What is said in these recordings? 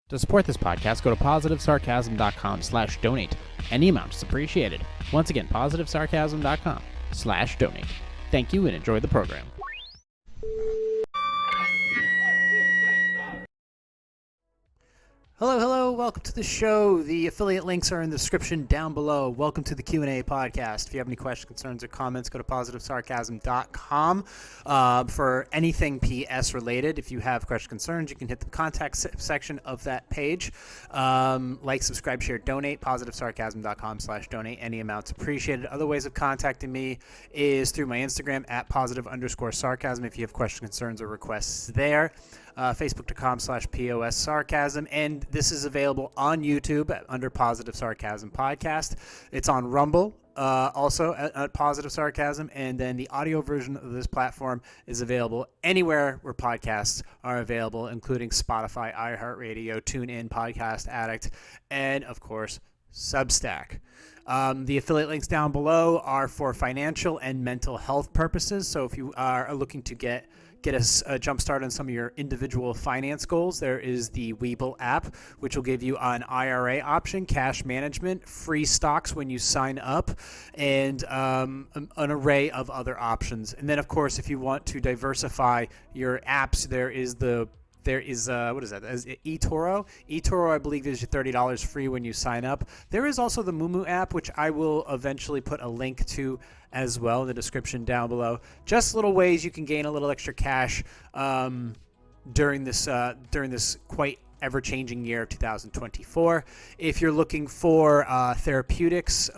To support this podcast, go to positivesarcasm.com/donate. Any amount is appreciated. Once again, positivesarcasm.com/donate. Thank you and enjoy the program. Hello, welcome to the show. The affiliate links are in the description down below. Welcome to the Q&A podcast. If you have any questions, concerns, or comments, go to positivesarcasm.com for anything PS related. If you have questions, concerns, you can hit the contact section of that page. Like, subscribe, share, donate, positivesarcasm.com/donate. Any amounts appreciated. Other ways of contacting me is through my Instagram at @positive_sarcasm if you have questions, concerns, or requests there. Facebook.com/POS Sarcasm, and this is available on YouTube under Positive Sarcasm Podcast. It's on Rumble also at Positive Sarcasm, and then the audio version of this platform is available anywhere where podcasts are available, including Spotify, iHeartRadio, TuneIn, Podcast Addict, and of course Substack. The affiliate links down below are for financial and mental health purposes. So if you are looking to get a jump start on some of your individual finance goals, there is the Webull app, which will give you an IRA option, cash management, free stocks when you sign up, and an array of other options. And then, of course, if you want to diversify your apps, there is what is that? eToro. eToro, I believe, gives you $30 free when you sign up. There is also the Moomoo app, which I will eventually put a link to as well in the description down below. Just little ways you can gain a little extra cash during this quite ever-changing year of 2024. If you're looking for therapeutics,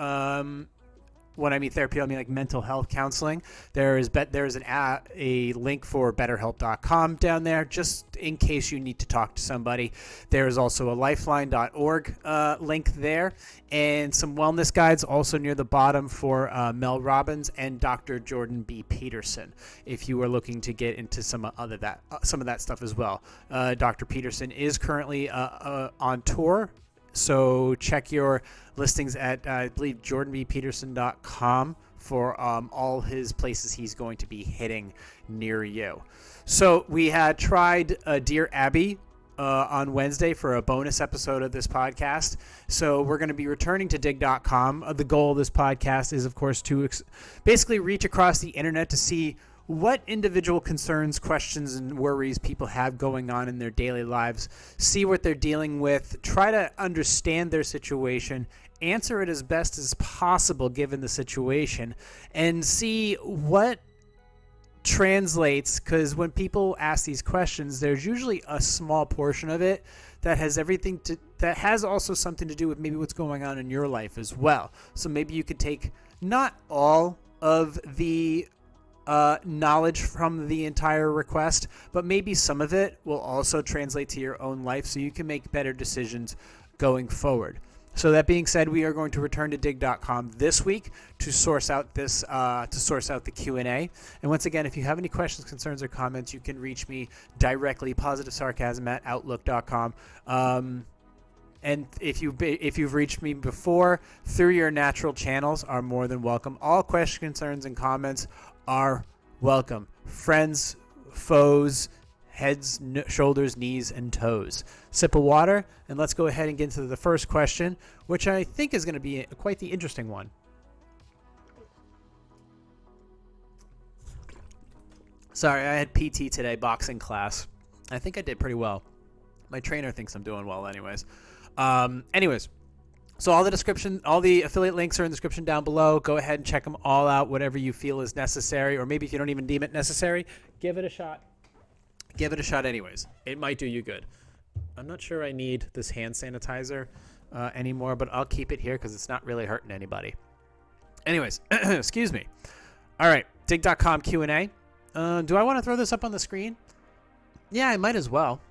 when I mean therapy, I mean like mental health counseling. There's a link for BetterHelp.com down there, just in case you need to talk to somebody. There is also a Lifeline.org link there, and some wellness guides also near the bottom for Mel Robbins and Dr. Jordan B Peterson, if you are looking to get into some of that stuff as well. Dr. Peterson is currently on tour. So check your listings at, I believe, jordanbpeterson.com for all his places he's going to be hitting near you. So we had tried Dear Abby on Wednesday for a bonus episode of this podcast. So we're going to be returning to dig.com. The goal of this podcast is, of course, to basically reach across the internet to see what individual concerns, questions, and worries people have going on in their daily lives, see what they're dealing with, try to understand their situation, answer it as best as possible given the situation, and see what translates, because when people ask these questions, there's usually a small portion of it that has also something to do with maybe what's going on in your life as well. So maybe you could take not all of the knowledge from the entire request, but maybe some of it will also translate to your own life so you can make better decisions going forward. So that being said, we are going to return to dig.com this week to source out the Q&A. And once again, if you have any questions, concerns, or comments, you can reach me directly, positivesarcasm@outlook.com. And if you've reached me before through your natural channels, are more than welcome. All questions, concerns, and comments are welcome. Friends, foes, heads, shoulders, knees, and toes. Sip of water, and let's go ahead and get into the first question, which I think is going to be quite the interesting one. Sorry, I had PT today, boxing class. I think I did pretty well. My trainer thinks I'm doing well anyways. So all the affiliate links are in the description down below. Go ahead and check them all out, whatever you feel is necessary, or maybe if you don't even deem it necessary, give it a shot. Give it a shot anyways. It might do you good. I'm not sure I need this hand sanitizer anymore, but I'll keep it here because it's not really hurting anybody. Anyways, excuse me. All right, dig.com Q&A. Do I want to throw this up on the screen? Yeah, I might as well.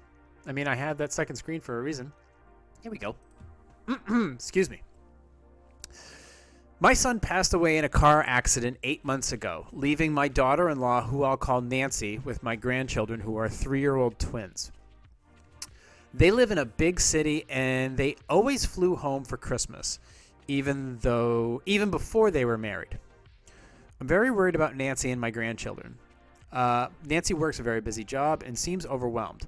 I mean, I have that second screen for a reason. Here we go. Excuse me. My son passed away in a car accident 8 months ago, leaving my daughter-in-law, who I'll call Nancy, with my grandchildren, who are 3-year-old twins. They live in a big city, and they always flew home for Christmas, even before they were married. I'm very worried about Nancy and my grandchildren. Nancy works a very busy job and seems overwhelmed.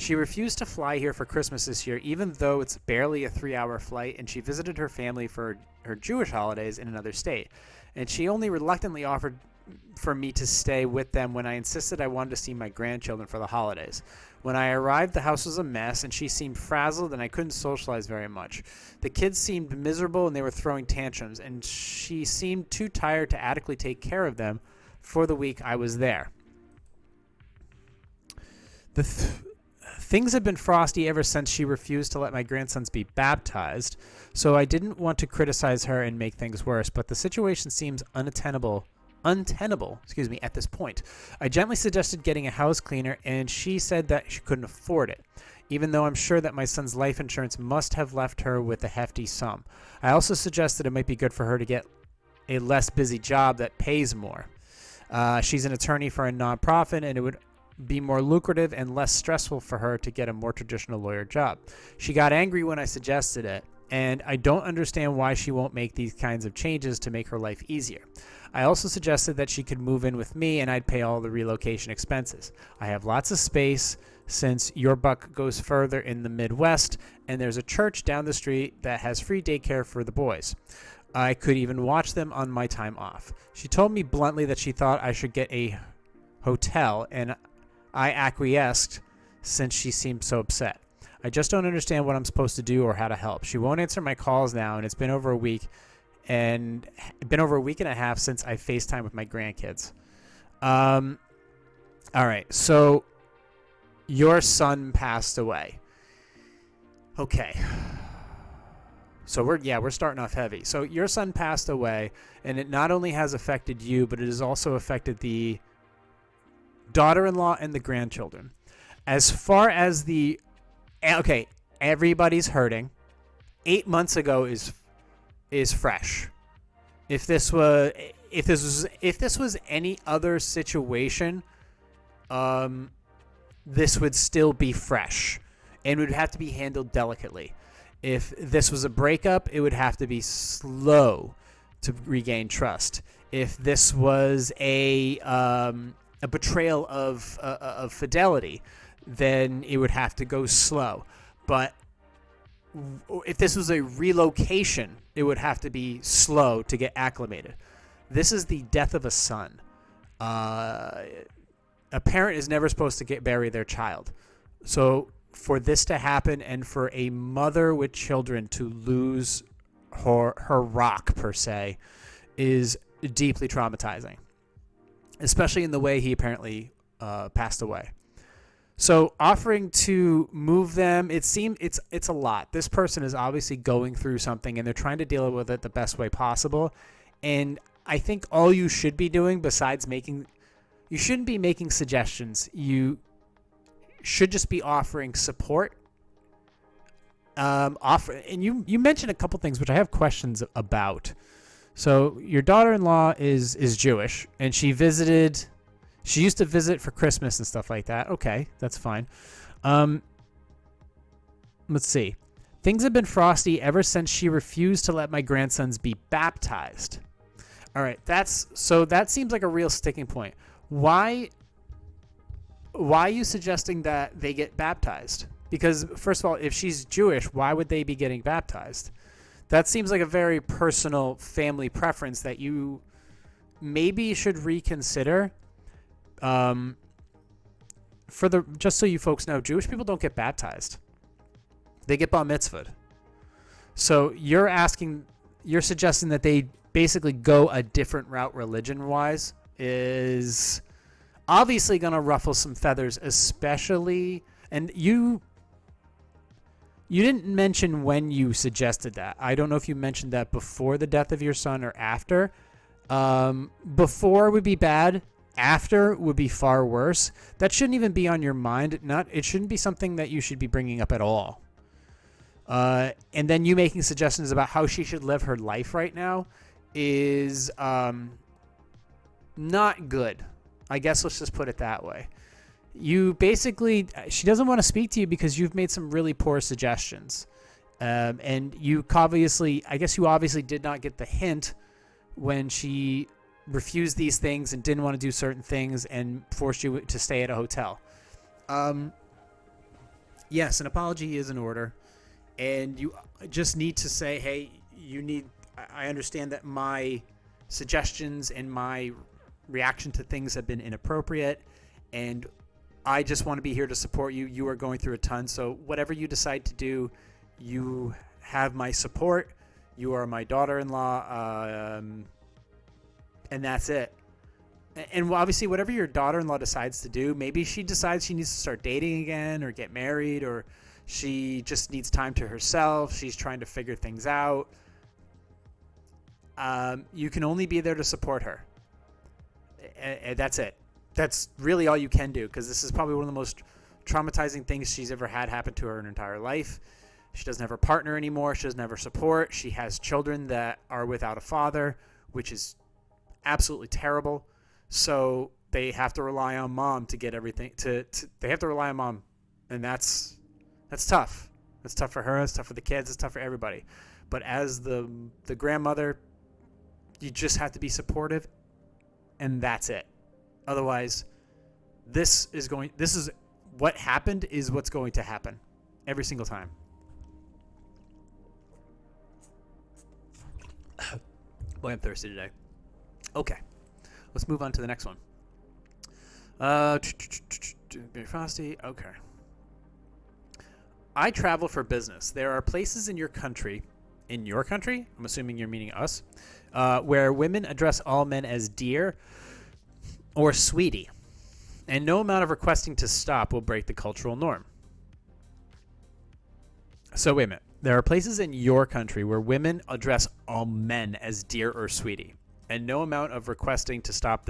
She refused to fly here for Christmas this year, even though it's barely a 3-hour flight, and she visited her family for her Jewish holidays in another state. And she only reluctantly offered for me to stay with them when I insisted I wanted to see my grandchildren for the holidays. When I arrived, the house was a mess, and she seemed frazzled, and I couldn't socialize very much. The kids seemed miserable, and they were throwing tantrums, and she seemed too tired to adequately take care of them for the week I was there. Things have been frosty ever since she refused to let my grandsons be baptized, so I didn't want to criticize her and make things worse, but the situation seems untenable at this point. I gently suggested getting a house cleaner, and she said that she couldn't afford it, even though I'm sure that my son's life insurance must have left her with a hefty sum. I also suggested it might be good for her to get a less busy job that pays more. She's an attorney for a nonprofit, and it would be more lucrative and less stressful for her to get a more traditional lawyer job. She got angry when I suggested it, and I don't understand why she won't make these kinds of changes to make her life easier. I also suggested that she could move in with me and I'd pay all the relocation expenses. I have lots of space since your buck goes further in the Midwest, and there's a church down the street that has free daycare for the boys. I could even watch them on my time off. She told me bluntly that she thought I should get a hotel, and I acquiesced since she seemed so upset. I just don't understand what I'm supposed to do or how to help. She won't answer my calls now, and it's been over a week and a half since I FaceTime with my grandkids. All right, so your son passed away. Okay. So we're starting off heavy. So your son passed away, and it not only has affected you, but it has also affected the daughter-in-law and the grandchildren. As far as everybody's hurting. 8 months ago is fresh. If this was any other situation, this would still be fresh and would have to be handled delicately. If this was a breakup, it would have to be slow to regain trust. If this was a betrayal of fidelity, then it would have to go slow. But if this was a relocation, it would have to be slow to get acclimated. This is the death of a son. A parent is never supposed to bury their child. So for this to happen, and for a mother with children to lose her rock, per se, is deeply traumatizing, especially in the way he apparently passed away. So offering to move them, it's a lot. This person is obviously going through something, and they're trying to deal with it the best way possible. And I think all you should be doing, besides you shouldn't be making suggestions. You should just be offering support. And you mentioned a couple things which I have questions about. So your daughter-in-law is Jewish, and she used to visit for Christmas and stuff like that. Okay, that's fine. Let's see. Things have been frosty ever since she refused to let my grandsons be baptized. All right, that seems like a real sticking point. Why are you suggesting that they get baptized? Because, first of all, if she's Jewish, why would they be getting baptized? That seems like a very personal family preference that you maybe should reconsider. Just so you folks know, Jewish people don't get baptized. They get bar mitzvahed. So you're suggesting that they basically go a different route religion-wise is obviously going to ruffle some feathers, especially, and you didn't mention when you suggested that. I don't know if you mentioned that before the death of your son or after. Before would be bad. After would be far worse. That shouldn't even be on your mind. It shouldn't be something that you should be bringing up at all. And then you making suggestions about how she should live her life right now is not good. I guess let's just put it that way. She doesn't want to speak to you because you've made some really poor suggestions. And you obviously did not get the hint when she refused these things and didn't want to do certain things and forced you to stay at a hotel. yes, an apology is in order, and you just need to say, hey, I understand that my suggestions and my reaction to things have been inappropriate, and I just want to be here to support you. You are going through a ton, so whatever you decide to do, you have my support. You are my daughter-in-law, and that's it. And obviously, whatever your daughter-in-law decides to do, maybe she decides she needs to start dating again or get married, or she just needs time to herself. She's trying to figure things out. You can only be there to support her. And that's it. That's really all you can do, because this is probably one of the most traumatizing things she's ever had happen to her in her entire life. She doesn't have her partner anymore. She doesn't have her support. She has children that are without a father, which is absolutely terrible. So they have to rely on mom to get everything. They have to rely on mom, and that's tough. That's tough for her. It's tough for the kids. It's tough for everybody. But as the grandmother, you just have to be supportive, and that's it. Otherwise, this is what happened is what's going to happen every single time. Boy, I'm thirsty today. Okay, let's move on to the next one. Frosty. Okay. I travel for business. There are places in your country, I'm assuming you're meaning us, where women address all men as dear or sweetie, and no amount of requesting to stop will break the cultural norm. So wait a minute. There are places in your country where women address all men as dear or sweetie, and no amount of requesting to stop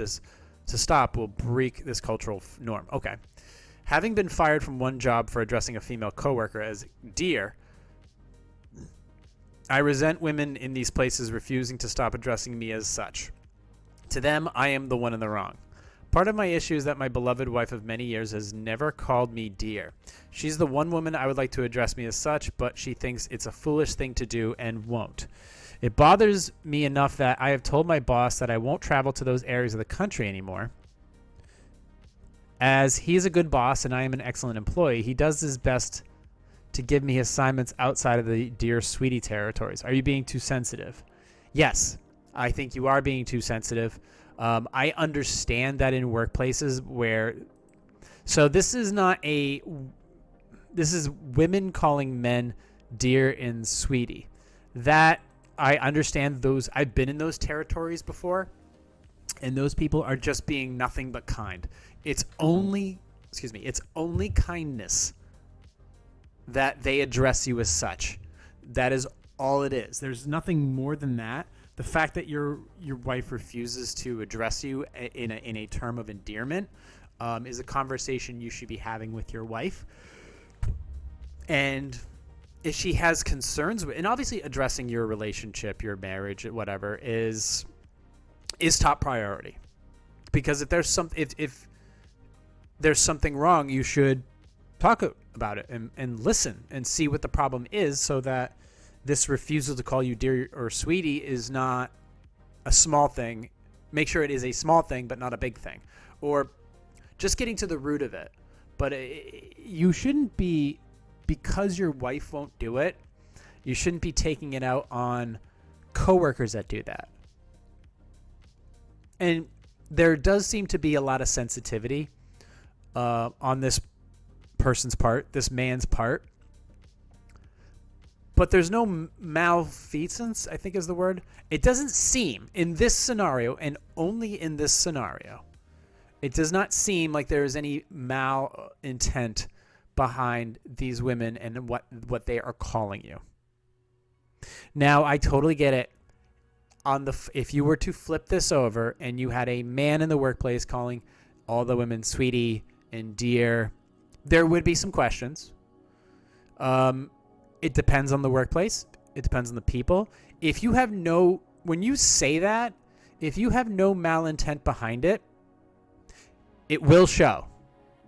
will break this cultural norm. Okay. Having been fired from one job for addressing a female coworker as dear, I resent women in these places refusing to stop addressing me as such. To them, I am the one in the wrong. Part of my issue is that my beloved wife of many years has never called me dear. She's the one woman I would like to address me as such, but she thinks it's a foolish thing to do and won't. It bothers me enough that I have told my boss that I won't travel to those areas of the country anymore. As he's a good boss and I am an excellent employee, he does his best to give me assignments outside of the dear sweetie territories. Are you being too sensitive? Yes, I think you are being too sensitive. I understand that in workplaces where, so this is women calling men dear and sweetie. That I understand those. I've been in those territories before, and those people are just being nothing but kind. It's only kindness that they address you as such. That is all it is. There's nothing more than that. The fact that your wife refuses to address you in a term of endearment is a conversation you should be having with your wife. And if she has concerns with, and obviously addressing your relationship, your marriage, whatever, is top priority. Because if there's something wrong, you should talk about it and listen and see what the problem is, so that this refusal to call you dear or sweetie is not a small thing. Make sure it is a small thing, but not a big thing. Or just getting to the root of it. But you shouldn't be, because your wife won't do it, you shouldn't be taking it out on coworkers that do that. And there does seem to be a lot of sensitivity on this person's part, this man's part. But there's no malfeasance, I think is the word. It doesn't seem, in this scenario, and only in this scenario, it does not seem like there is any malintent behind these women and what they are calling you. Now, I totally get it. If you were to flip this over and you had a man in the workplace calling all the women sweetie and dear, there would be some questions. It depends on the workplace. It depends on the people. When you say that, if you have no malintent behind it, it will show.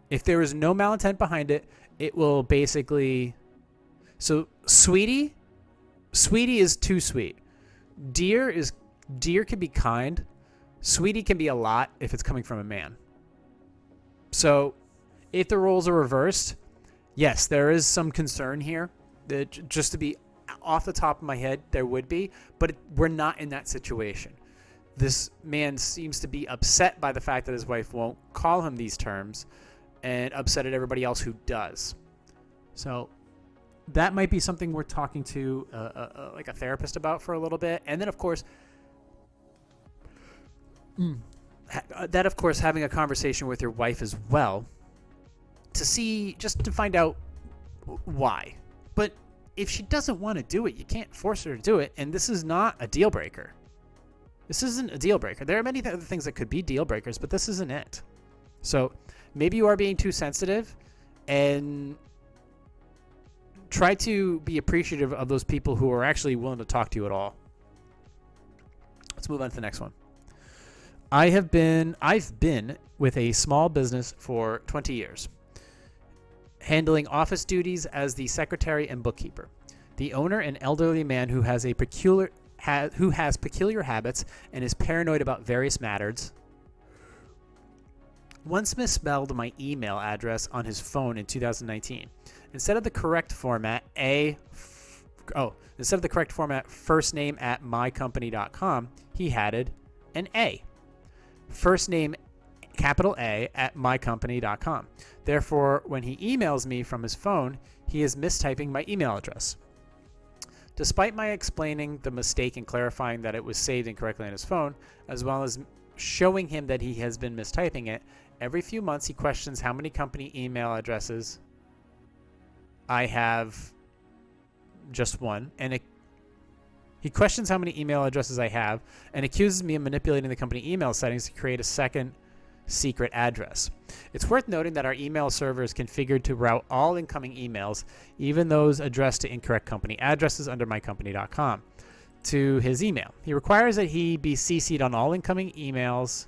If there is no malintent behind it, it will basically. So sweetie is too sweet. Dear can be kind. Sweetie can be a lot if it's coming from a man. So if the roles are reversed, Yes, there is some concern here. Just to be off the top of my head, there would be, but we're not in that situation. This man seems to be upset by the fact that his wife won't call him these terms and upset at everybody else who does. So that might be something we're talking to like a therapist about for a little bit. And then, of course, having a conversation with your wife as well just to find out why. But if she doesn't want to do it, you can't force her to do it. And this is not a deal breaker. This isn't a deal breaker. There are many other things that could be deal breakers, but this isn't it. So maybe you are being too sensitive, and try to be appreciative of those people who are actually willing to talk to you at all. Let's move on to the next one. I've been with a small business for 20 years, handling office duties as the secretary and bookkeeper. The owner, an elderly man who has peculiar habits and is paranoid about various matters, once misspelled my email address on his phone in 2019. Instead of the correct format, first name at mycompany.com, he added an A. First name, capital A, at mycompany.com. Therefore, when he emails me from his phone, he is mistyping my email address. Despite my explaining the mistake and clarifying that it was saved incorrectly on his phone, as well as showing him that he has been mistyping it, every few months he questions how many company email addresses I have. Just one. He questions how many email addresses I have and accuses me of manipulating the company email settings to create a second secret address. It's worth noting that our email server is configured to route all incoming emails, even those addressed to incorrect company addresses under mycompany.com, to his email. He requires that he be CC'd on all incoming emails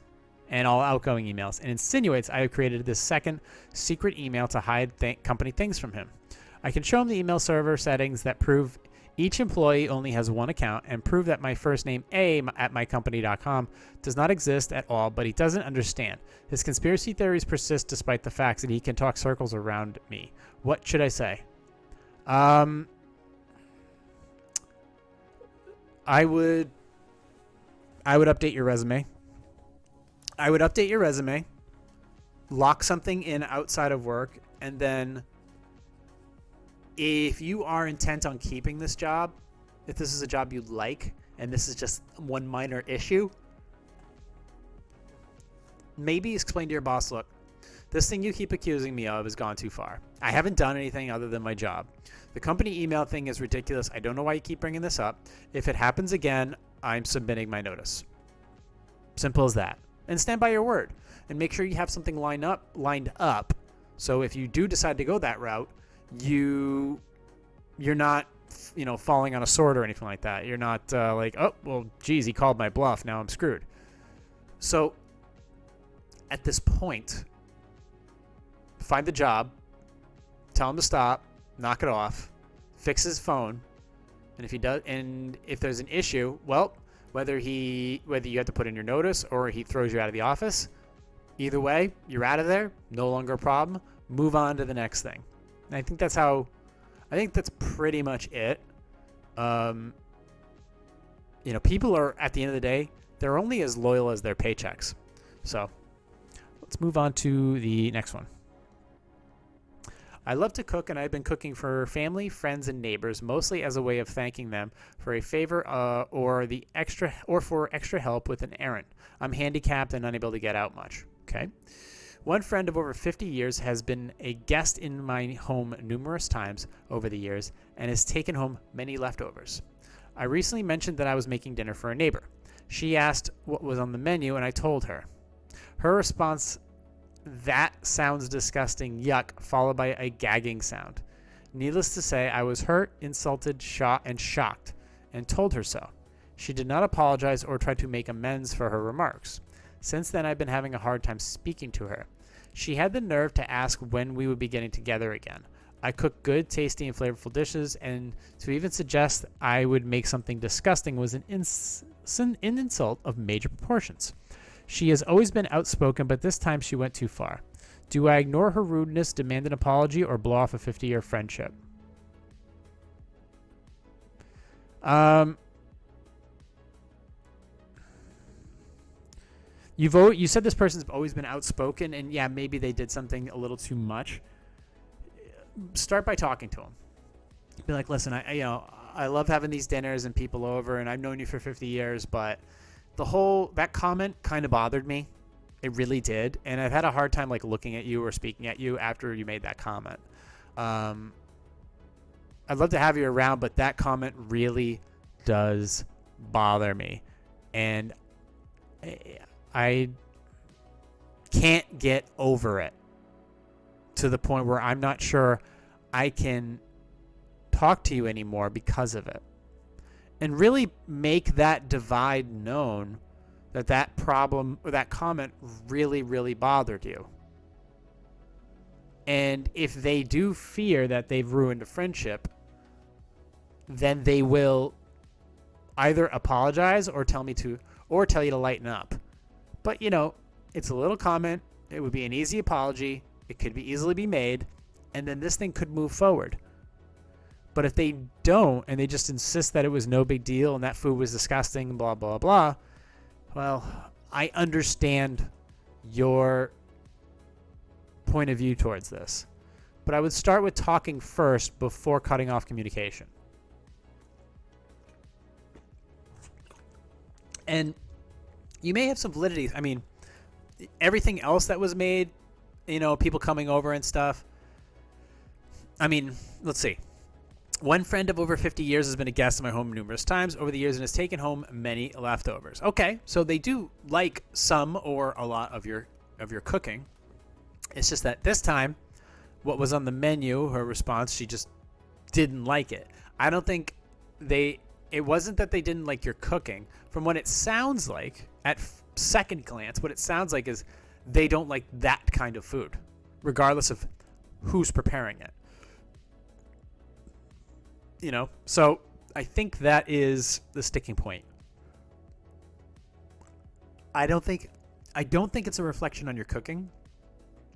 and all outgoing emails, and insinuates I have created this second secret email to hide company things from him. I can show him the email server settings that prove each employee only has one account and prove that my first name A at mycompany.com does not exist at all, but he doesn't understand. His conspiracy theories persist despite the fact that he can talk circles around me. What should I say? I would update your resume. Lock something in outside of work, and then if you are intent on keeping this job, if this is a job you like, and this is just one minor issue, maybe explain to your boss, look, this thing you keep accusing me of has gone too far. I haven't done anything other than my job. The company email thing is ridiculous. I don't know why you keep bringing this up. If it happens again, I'm submitting my notice. Simple as that. And stand by your word. And make sure you have something lined up. So if you do decide to go that route, you're not, falling on a sword or anything like that. You're not like, oh, well, geez, he called my bluff. Now I'm screwed. So at this point, find the job, tell him to stop, knock it off, fix his phone. And if there's an issue, well, whether you have to put in your notice or he throws you out of the office, either way, you're out of there. No longer a problem. Move on to the next thing. And I think that's pretty much it. People are, at the end of the day, they're only as loyal as their paychecks. So let's move on to the next one. I love to cook, and I've been cooking for family, friends, and neighbors, mostly as a way of thanking them for a favor or for extra help with an errand. I'm handicapped and unable to get out much. Okay. One friend of over 50 years has been a guest in my home numerous times over the years and has taken home many leftovers. I recently mentioned that I was making dinner for a neighbor. She asked what was on the menu, and I told her. Her response, "That sounds disgusting, yuck," followed by a gagging sound. Needless to say, I was hurt, insulted, shocked, and told her so. She did not apologize or try to make amends for her remarks. Since then, I've been having a hard time speaking to her. She had the nerve to ask when we would be getting together again. I cook good, tasty, and flavorful dishes, and to even suggest I would make something disgusting was an insult of major proportions. She has always been outspoken, but this time she went too far. Do I ignore her rudeness, demand an apology, or blow off a 50-year friendship? You said this person's always been outspoken, and yeah, maybe they did something a little too much. Start by talking to them. Be like, listen, I love having these dinners and people over, and I've known you for 50 years, but that comment kind of bothered me. It really did, and I've had a hard time like looking at you or speaking at you after you made that comment. I'd love to have you around, but that comment really does bother me, and I can't get over it to the point where I'm not sure I can talk to you anymore because of it. And really make that divide known, that problem or that comment really, really bothered you. And if they do fear that they've ruined a friendship, then they will either apologize or tell you to lighten up. But, it's a little comment. It would be an easy apology. It could easily be made. And then this thing could move forward. But if they don't, and they just insist that it was no big deal and that food was disgusting, blah, blah, blah, well, I understand your point of view towards this. But I would start with talking first before cutting off communication. And you may have some validity. I mean, everything else that was made, people coming over and stuff. I mean, let's see. One friend of over 50 years has been a guest in my home numerous times over the years and has taken home many leftovers. Okay, so they do like some or a lot of your cooking. It's just that this time, what was on the menu, her response, she just didn't like it. I don't think it wasn't that they didn't like your cooking. From what it sounds like, at second glance, what it sounds like is they don't like that kind of food, regardless of who's preparing it. So I think that is the sticking point. I don't think it's a reflection on your cooking.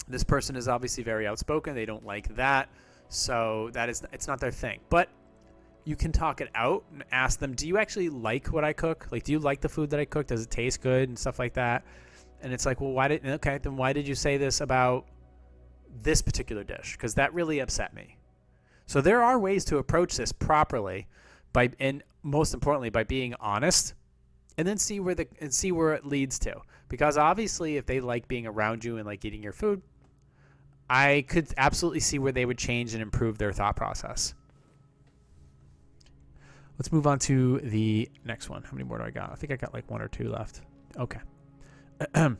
This person is obviously very outspoken. They don't like that. So it's not their thing. But you can talk it out and ask them, do you actually like what I cook? Like, do you like the food that I cook? Does it taste good and stuff like that? And it's like, well, why did you say this about this particular dish? Because that really upset me. So there are ways to approach this properly and most importantly, by being honest, and then see where it leads to. Because obviously if they like being around you and like eating your food, I could absolutely see where they would change and improve their thought process. Let's move on to the next one. How many more do I got? I think I got like one or two left. Okay. Is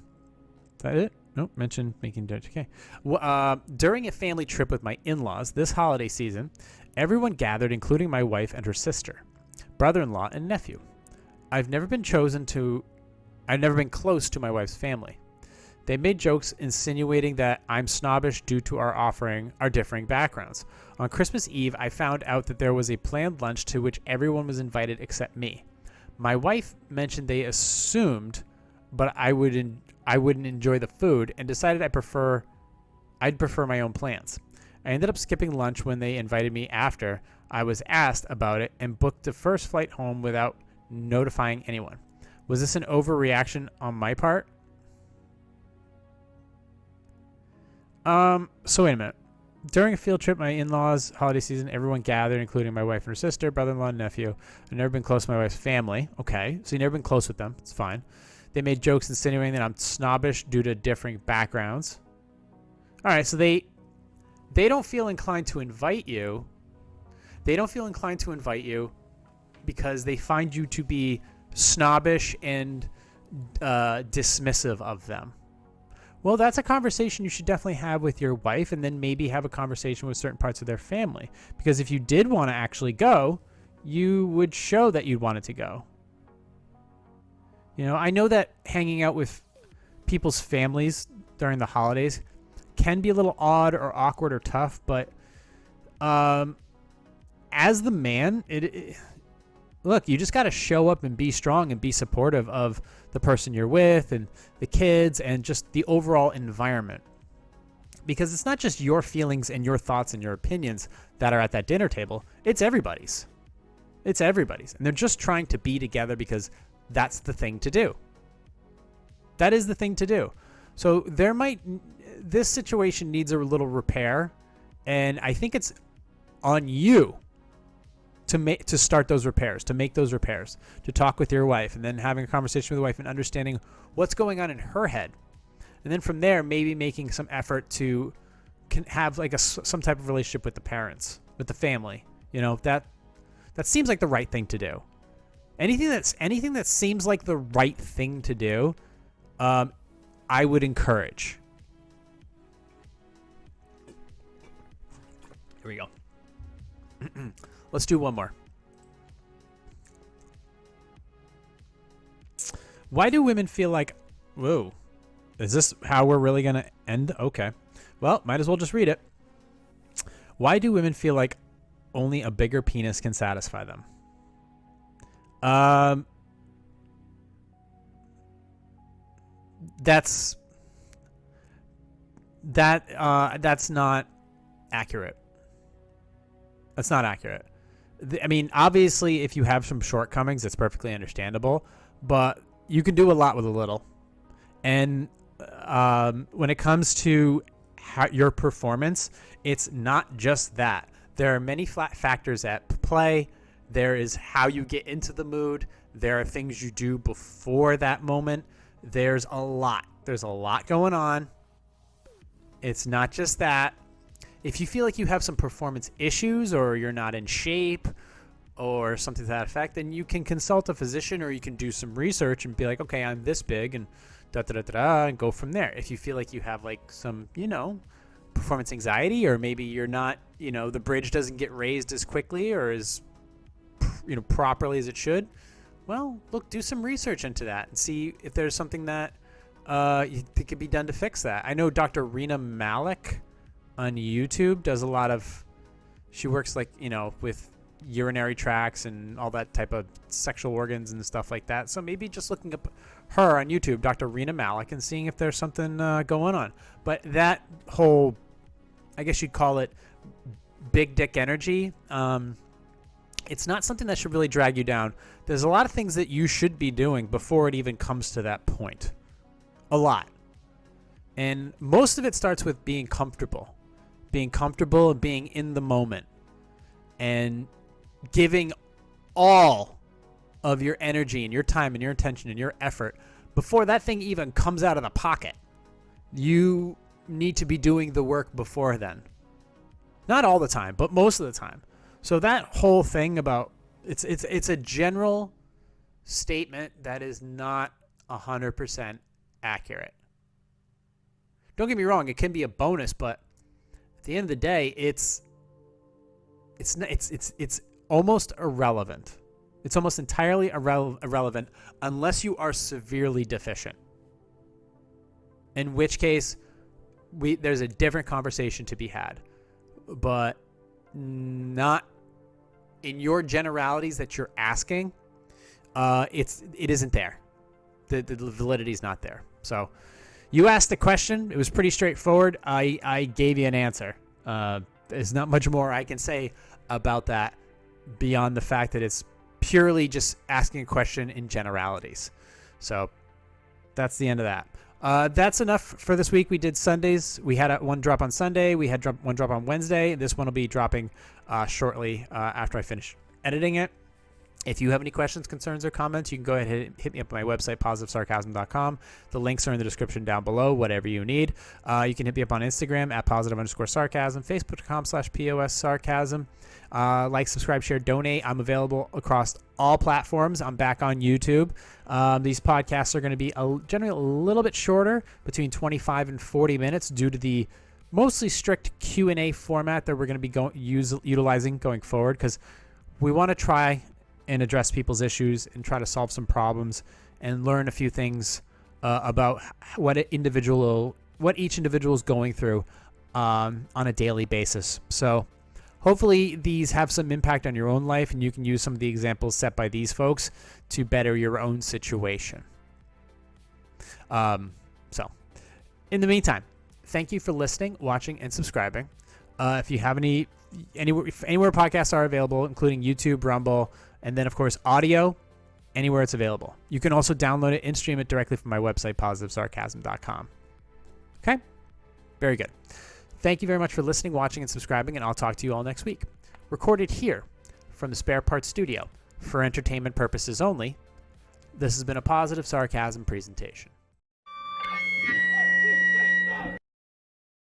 that it? Nope. Mentioned making dinner. Okay. Well, during a family trip with my in-laws this holiday season, everyone gathered, including my wife and her sister, brother-in-law, and nephew. I've never been close to my wife's family. They made jokes insinuating that I'm snobbish due to our differing backgrounds. On Christmas Eve, I found out that there was a planned lunch to which everyone was invited except me. My wife mentioned they assumed, but I wouldn't enjoy the food and decided I'd prefer my own plans. I ended up skipping lunch when they invited me after I was asked about it and booked the first flight home without notifying anyone. Was this an overreaction on my part? So wait a minute. During a field trip, my in-laws holiday season, everyone gathered, including my wife and her sister, brother-in-law, and nephew. I've never been close to my wife's family. Okay, so you've never been close with them. It's fine. They made jokes insinuating that I'm snobbish due to differing backgrounds. All right, so they don't feel inclined to invite you. They don't feel inclined to invite you because they find you to be snobbish and dismissive of them. Well, that's a conversation you should definitely have with your wife, and then maybe have a conversation with certain parts of their family. Because if you did want to actually go, you would show that you'd wanted to go. I know that hanging out with people's families during the holidays can be a little odd or awkward or tough, but as the man, look, you just got to show up and be strong and be supportive of the person you're with and the kids and just the overall environment. because it's not just your feelings and your thoughts and your opinions that are at that dinner table. It's everybody's. It's everybody's. And they're just trying to be together because that's the thing to do. That is the thing to do. So this situation needs a little repair. And I think it's on you to start those repairs, to make those repairs, to talk with your wife, and then having a conversation with your wife and understanding what's going on in her head. And then from there, maybe making some effort to have like some type of relationship with the parents, with the family. That seems like the right thing to do. Anything that seems like the right thing to do, I would encourage. Here we go. Let's do one more. Why do women feel like, whoa, is this how we're really going to end? Okay. Well, might as well just read it. Why do women feel like only a bigger penis can satisfy them? That's not accurate. That's not accurate. I mean, obviously, if you have some shortcomings, it's perfectly understandable, but you can do a lot with a little. And when it comes to your performance, it's not just that. There are many factors at play. There is how you get into the mood. There are things you do before that moment. There's a lot. There's a lot going on. It's not just that. If you feel like you have some performance issues or you're not in shape or something to that effect, then you can consult a physician or you can do some research and be like, okay, I'm this big and and go from there. If you feel like you have like some, performance anxiety, or maybe you're not, the bridge doesn't get raised as quickly or as, properly as it should, well, look, do some research into that and see if there's something that you think could be done to fix that. I know Dr. Rena Malik on YouTube does a lot of, she works like, with urinary tracts and all that type of sexual organs and stuff like that. So maybe just looking up her on YouTube, Dr. Rena Malik, and seeing if there's something going on. But that whole, I guess you'd call it big dick energy, it's not something that should really drag you down. There's a lot of things that you should be doing before it even comes to that point. A lot. And most of it starts with being comfortable. Being comfortable and being in the moment. And giving all of your energy and your time and your attention and your effort before that thing even comes out of the pocket. You need to be doing the work before then. Not all the time, but most of the time. So that whole thing about it's a general statement that is not 100% accurate. Don't get me wrong, it can be a bonus, but at the end of the day, it's almost irrelevant. It's almost entirely irrelevant unless you are severely deficient. In which case, there's a different conversation to be had. But not in your generalities that you're asking. It isn't there. The validity is not there. So you asked the question. It was pretty straightforward. I gave you an answer. There's not much more I can say about that beyond the fact that it's purely just asking a question in generalities. So that's the end of that. That's enough for this week. We did Sundays. We had one drop on Sunday. We had one drop on Wednesday. This one will be dropping shortly after I finish editing it. If you have any questions, concerns, or comments, you can go ahead and hit me up on my website, positivesarcasm.com. The links are in the description down below, whatever you need. You can hit me up on Instagram at @positive_sarcasm, Facebook.com/POS sarcasm. Like, subscribe, share, donate. I'm available across all platforms. I'm back on YouTube. These podcasts are going to be generally a little bit shorter, between 25 and 40 minutes, due to the mostly strict Q&A format that we're going to be utilizing going forward, because we want to try and address people's issues and try to solve some problems and learn a few things about what each individual is going through on a daily basis. So hopefully these have some impact on your own life, and you can use some of the examples set by these folks to better your own situation. So in the meantime, thank you for listening, watching, and subscribing. If you have anywhere podcasts are available, including YouTube, Rumble, and then, of course, audio, anywhere it's available. You can also download it and stream it directly from my website, positivesarcasm.com. Okay? Very good. Thank you very much for listening, watching, and subscribing, and I'll talk to you all next week. Recorded here from the Spare Parts Studio for entertainment purposes only, this has been a Positive Sarcasm presentation.